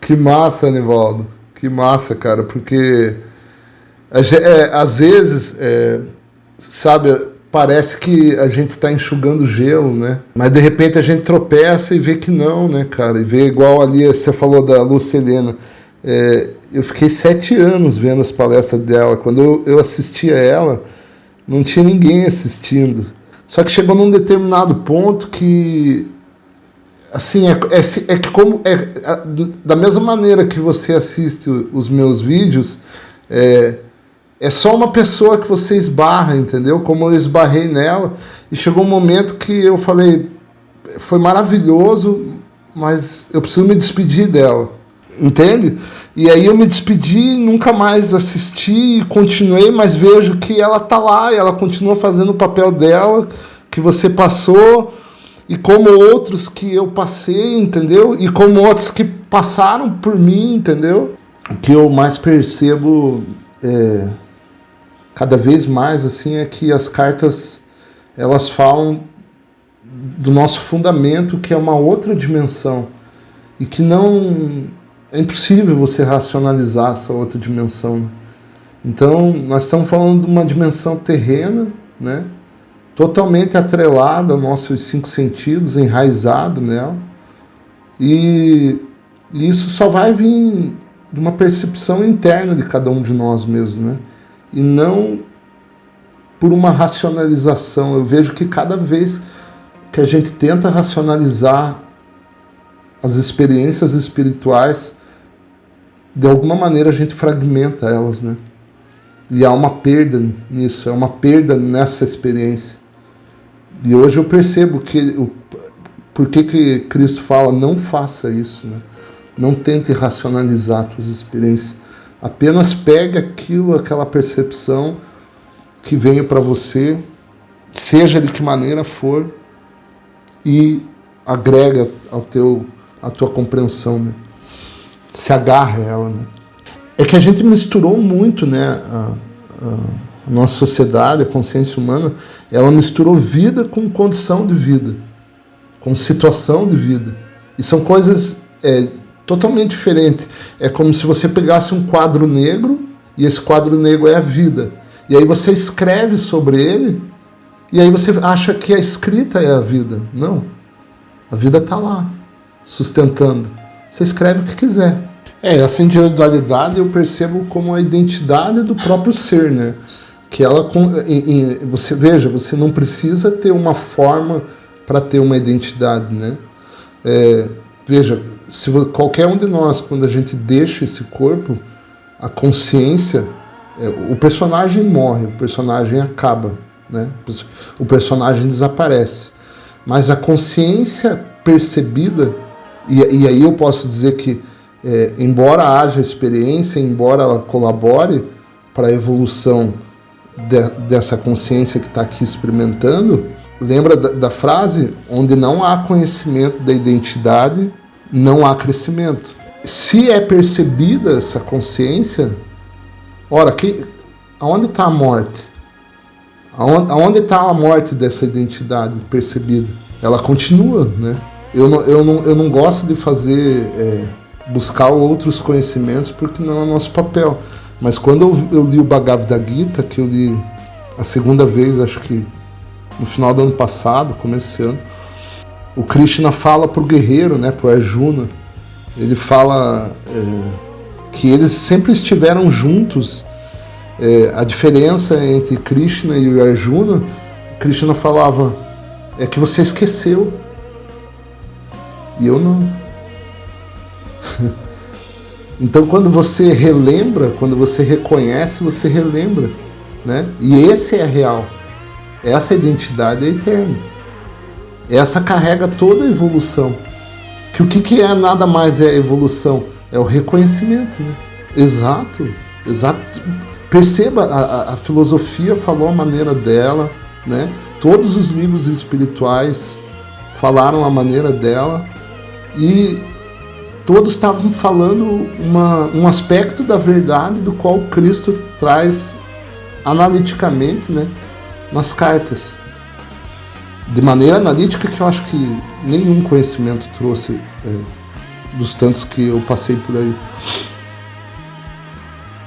Que massa, Anivaldo. Que massa, cara, porque às vezes, sabe, parece que a gente está enxugando gelo, né? Mas de repente a gente tropeça e vê que não, né, cara? E vê igual ali, você falou da Lucilena. Eu fiquei 7 anos vendo as palestras dela. Quando eu assistia ela, não tinha ninguém assistindo. Só que chegou num determinado ponto que, assim, da mesma maneira que você assiste os meus vídeos, é só uma pessoa que você esbarra, entendeu? Como eu esbarrei nela, e chegou um momento que eu falei, foi maravilhoso, mas eu preciso me despedir dela, entende? E aí eu me despedi, nunca mais assisti, continuei, mas vejo que ela tá lá, e ela continua fazendo o papel dela, que você passou, e como outros que eu passei, entendeu? E como outros que passaram por mim, entendeu? O que eu mais percebo cada vez mais assim é que as cartas, elas falam do nosso fundamento, que é uma outra dimensão, e que não é impossível você racionalizar essa outra dimensão, né? Então nós estamos falando de uma dimensão terrena, né? Totalmente atrelada aos nossos 5 sentidos, enraizado nela, e isso só vai vir de uma percepção interna de cada um de nós mesmos, né? E não por uma racionalização. Eu vejo que cada vez que a gente tenta racionalizar as experiências espirituais, de alguma maneira a gente fragmenta elas, né? E há uma perda nisso, é uma perda nessa experiência. E hoje eu percebo por que Cristo fala, não faça isso, né? Não tente racionalizar as tuas experiências. Apenas pegue aquela percepção que veio para você, seja de que maneira for, e agrega a tua compreensão, né? Se agarra a ela, né? É que a gente misturou muito, né? A nossa sociedade, a consciência humana, ela misturou vida com condição de vida, com situação de vida. E são coisas totalmente diferentes. É como se você pegasse um quadro negro, e esse quadro negro é a vida. E aí você escreve sobre ele, e aí você acha que a escrita é a vida. Não. A vida está lá, sustentando. Você escreve o que quiser. Essa individualidade eu percebo como a identidade do próprio ser, né? Que ela, você veja, você não precisa ter uma forma para ter uma identidade, né? Veja, se qualquer um de nós, quando a gente deixa esse corpo, a consciência, o personagem morre, o personagem acaba, né? O personagem desaparece. Mas a consciência percebida, e aí eu posso dizer que, embora haja experiência, embora ela colabore para a evolução dessa consciência que está aqui experimentando, lembra da frase? Onde não há conhecimento da identidade, não há crescimento. Se é percebida essa consciência, ora, aonde está a morte? Aonde está a morte dessa identidade percebida? Ela continua, né? Eu não gosto de buscar outros conhecimentos, porque não é o nosso papel. Mas quando eu li o Bhagavad Gita, que eu li a segunda vez, acho que no final do ano passado, começo desse ano, o Krishna fala para o guerreiro, né, para o Arjuna, ele fala que eles sempre estiveram juntos. A diferença entre Krishna e o Arjuna, Krishna falava, é que você esqueceu, e eu não. Então, quando você relembra, quando você reconhece, você relembra, né? E esse é real. Essa identidade é eterna. Essa carrega toda a evolução. Que o que é nada mais é evolução? É o reconhecimento, né? Exato. Perceba, a filosofia falou a maneira dela, né? Todos os livros espirituais falaram a maneira dela, e todos estavam falando um aspecto da verdade do qual Cristo traz analiticamente, né, nas cartas. De maneira analítica que eu acho que nenhum conhecimento trouxe dos tantos que eu passei por aí.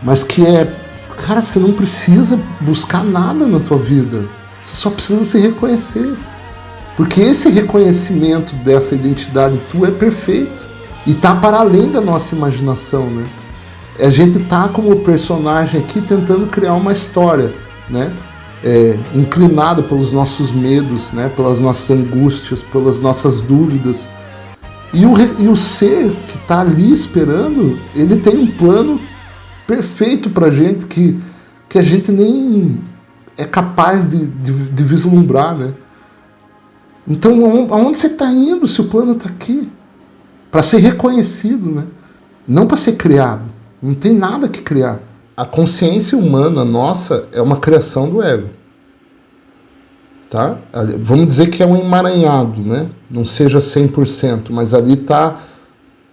Mas que cara, você não precisa buscar nada na tua vida. Você só precisa se reconhecer. Porque esse reconhecimento dessa identidade tua é perfeito. E tá para além da nossa imaginação, né? A gente tá como personagem aqui tentando criar uma história, né? Inclinado pelos nossos medos, né? Pelas nossas angústias, pelas nossas dúvidas. E o ser que tá ali esperando, ele tem um plano perfeito pra gente que a gente nem é capaz de vislumbrar, né? Então, aonde você está indo se o plano está aqui? Para ser reconhecido, né? Não para ser criado. Não tem nada que criar. A consciência humana nossa é uma criação do ego. Tá? Vamos dizer que é um emaranhado, né? Não seja 100%, mas ali está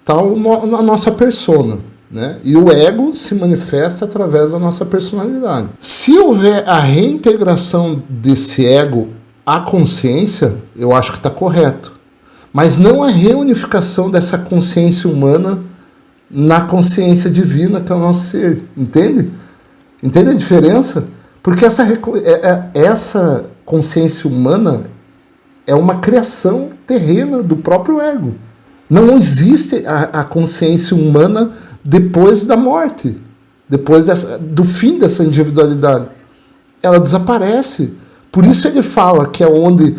a nossa persona. Né? E o ego se manifesta através da nossa personalidade. Se houver a reintegração desse ego à consciência, eu acho que está correto. Mas não a reunificação dessa consciência humana na consciência divina que é o nosso ser. Entende? Entende a diferença? Porque essa consciência humana é uma criação terrena do próprio ego. Não existe a consciência humana depois da morte, depois do fim dessa individualidade. Ela desaparece. Por isso ele fala que é onde,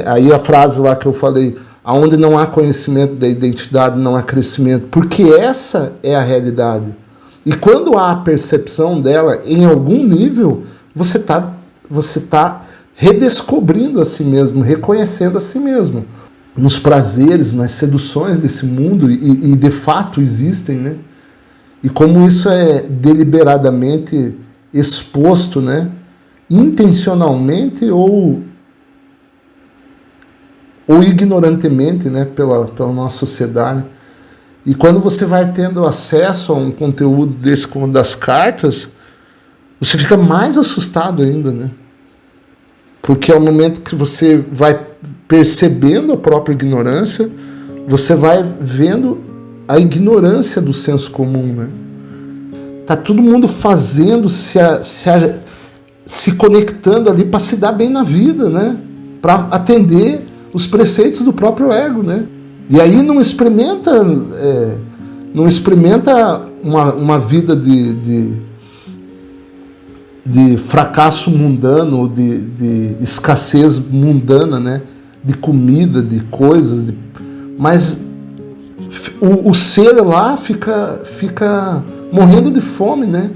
aí a frase lá que eu falei, aonde não há conhecimento da identidade, não há crescimento, porque essa é a realidade. E quando há a percepção dela, em algum nível, você tá redescobrindo a si mesmo, reconhecendo a si mesmo. Nos prazeres, nas seduções desse mundo, e de fato existem, né? E como isso é deliberadamente exposto, né? Intencionalmente ou ignorantemente, né? pela nossa sociedade. E quando você vai tendo acesso a um conteúdo desse como das cartas, você fica mais assustado ainda, né? Porque é o momento que você vai percebendo a própria ignorância, você vai vendo a ignorância do senso comum, né? Tá todo mundo fazendo, se conectando ali para se dar bem na vida, né? Para atender os preceitos do próprio ego, né? E aí não experimenta uma vida de fracasso mundano, de escassez mundana, né? De comida, de coisas, mas o ser lá fica morrendo de fome, né?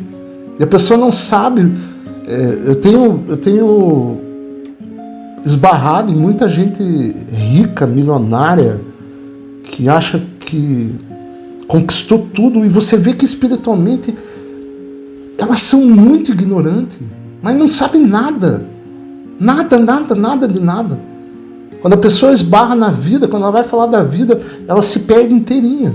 E a pessoa não sabe. Eu tenho esbarrado em muita gente rica, milionária, que acha que conquistou tudo, e você vê que espiritualmente elas são muito ignorantes, mas não sabem nada. Nada de nada. Quando a pessoa esbarra na vida, quando ela vai falar da vida, ela se perde inteirinha.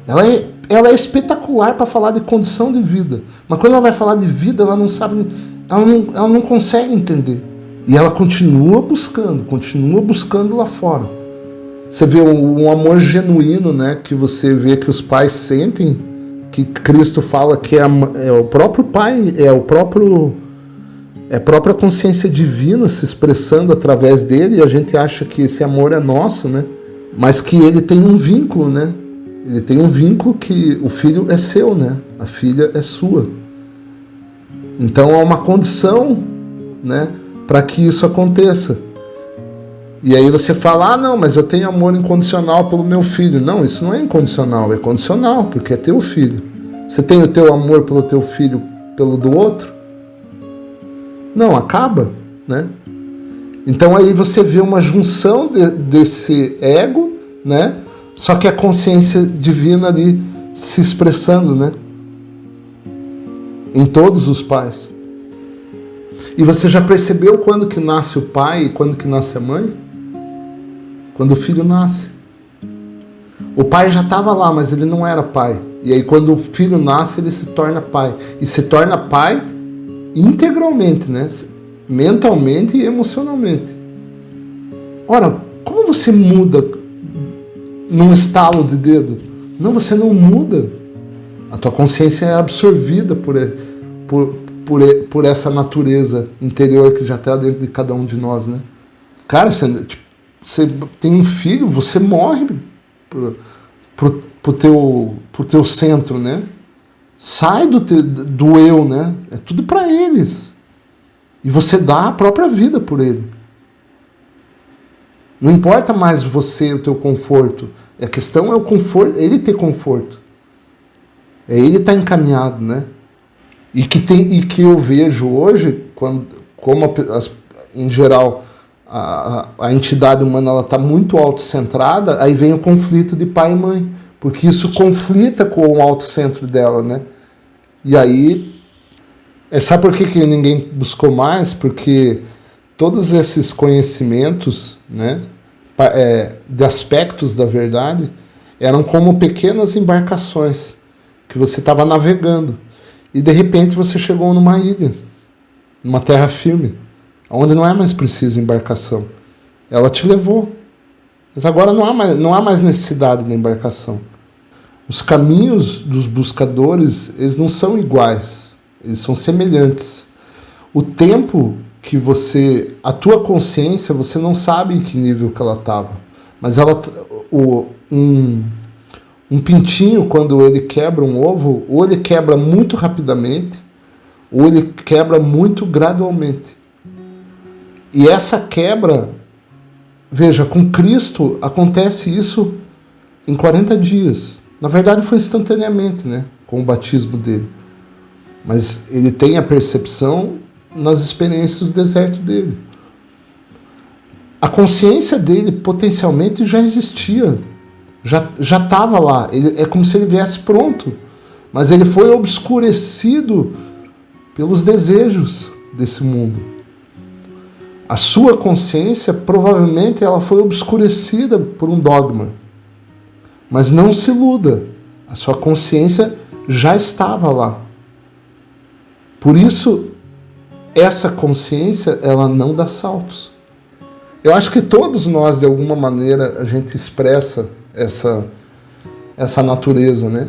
Ela é espetacular para falar de condição de vida, mas quando ela vai falar de vida, ela não sabe, ela não consegue entender. E ela continua buscando lá fora. Você vê um amor genuíno, né, que você vê que os pais sentem, que Cristo fala que é o próprio Pai, é a própria consciência divina se expressando através dele, e a gente acha que esse amor é nosso, né? Mas que ele tem um vínculo, né? Ele tem um vínculo que o filho é seu, né? A filha é sua. Então há uma condição, né, para que isso aconteça. E aí você fala, não, mas eu tenho amor incondicional pelo meu filho. Não, isso não é incondicional, é condicional, porque é teu filho. Você tem o teu amor pelo teu filho, pelo do outro? Não, acaba, né? Então aí você vê uma junção desse ego, né? Só que a consciência divina ali se expressando, né? Em todos os pais. E você já percebeu quando que nasce o pai e quando que nasce a mãe? Quando o filho nasce. O pai já estava lá, mas ele não era pai. E aí quando o filho nasce, ele se torna pai. E se torna pai integralmente, né? Mentalmente e emocionalmente. Ora, como você muda num estalo de dedo. Não, você não muda. A tua consciência é absorvida por essa natureza interior que já está dentro de cada um de nós, né? Cara, você tem um filho, você morre pro teu centro, né? Sai do eu, né? É tudo para eles. E você dá a própria vida por ele. Não importa mais você, o teu conforto. A questão é o conforto, ele ter conforto. É ele estar encaminhado, né? E que eu vejo hoje, em geral, a entidade humana ela está muito autocentrada, aí vem o conflito de pai e mãe. Porque isso conflita com o autocentro dela, né? E aí, sabe por que ninguém buscou mais? Porque todos esses conhecimentos, né, de aspectos da verdade, eram como pequenas embarcações que você estava navegando. E de repente você chegou numa ilha, numa terra firme, onde não é mais preciso embarcação. Ela te levou. Mas agora não há mais necessidade da embarcação. Os caminhos dos buscadores, eles não são iguais, eles são semelhantes. O tempo que a tua consciência, você não sabe em que nível que ela estava. Mas um pintinho, quando ele quebra um ovo, ou ele quebra muito rapidamente, ou ele quebra muito gradualmente. E essa quebra, veja, com Cristo acontece isso em 40 dias. Na verdade foi instantaneamente, né, com o batismo dele. Mas ele tem a percepção nas experiências do deserto dele. A consciência dele potencialmente já existia, já estava lá. É como se ele viesse pronto, mas ele foi obscurecido pelos desejos desse mundo. A sua consciência, provavelmente, ela foi obscurecida por um dogma. Mas não se iluda, a sua consciência já estava lá. Por isso, essa consciência, ela não dá saltos. Eu acho que todos nós, de alguma maneira, a gente expressa essa natureza, né?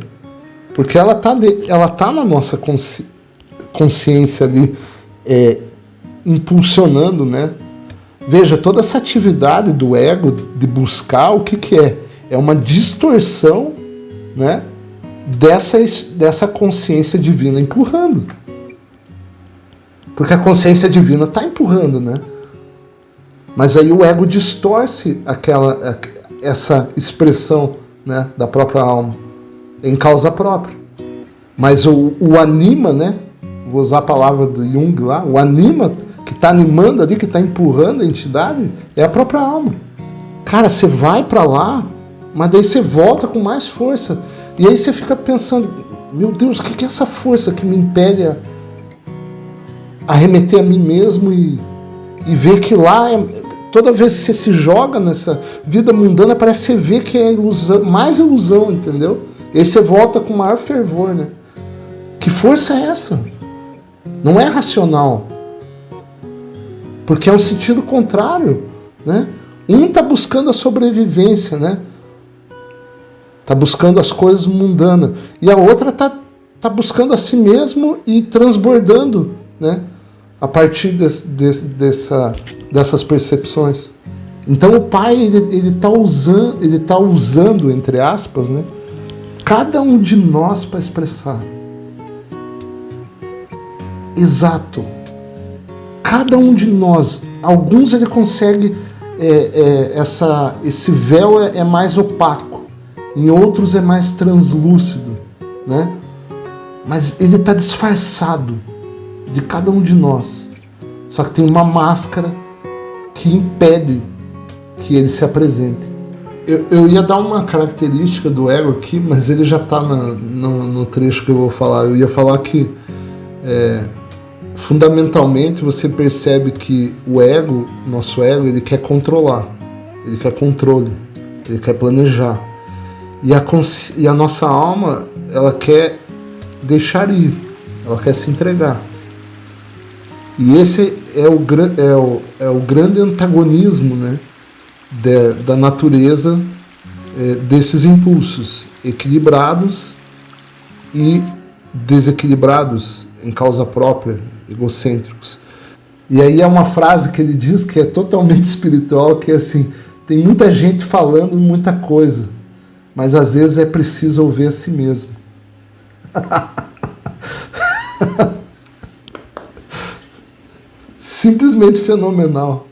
Porque ela tá na nossa consciência ali, impulsionando, né? Veja, toda essa atividade do ego de buscar, o que é? É uma distorção, né, dessa consciência divina empurrando. Porque a consciência divina está empurrando, né? Mas aí o ego distorce essa expressão, né, da própria alma em causa própria. Mas o anima, né? Vou usar a palavra do Jung lá, o anima que está animando ali, que está empurrando a entidade, é a própria alma. Cara, você vai para lá, mas daí você volta com mais força. E aí você fica pensando, meu Deus, o que é essa força que me impede a remeter a mim mesmo e ver que lá, toda vez que você se joga nessa vida mundana, parece que você vê que é ilusão, mais ilusão, entendeu? E aí você volta com maior fervor, né? Que força é essa? Não é racional. Porque é um sentido contrário, né? Um está buscando a sobrevivência, né? Está buscando as coisas mundanas. E a outra está buscando a si mesmo e transbordando, né? A partir dessas percepções. Então o Pai ele tá usando, entre aspas, né? Cada um de nós para expressar. Exato. Cada um de nós. Alguns ele consegue... esse véu é mais opaco. Em outros é mais translúcido, né? Mas ele está disfarçado de cada um de nós. Só que tem uma máscara que impede que ele se apresente. Eu ia dar uma característica do ego aqui, mas ele já está no trecho que eu vou falar. Eu ia falar que fundamentalmente você percebe que o ego, nosso ego, ele quer controlar, ele quer controle, ele quer planejar. E a nossa alma, ela quer deixar ir, ela quer se entregar. E esse é o grande antagonismo, né, da natureza desses impulsos equilibrados e desequilibrados em causa própria, egocêntricos. E aí é uma frase que ele diz que é totalmente espiritual, que é assim: tem muita gente falando muita coisa, mas às vezes é preciso ouvir a si mesmo. Simplesmente fenomenal.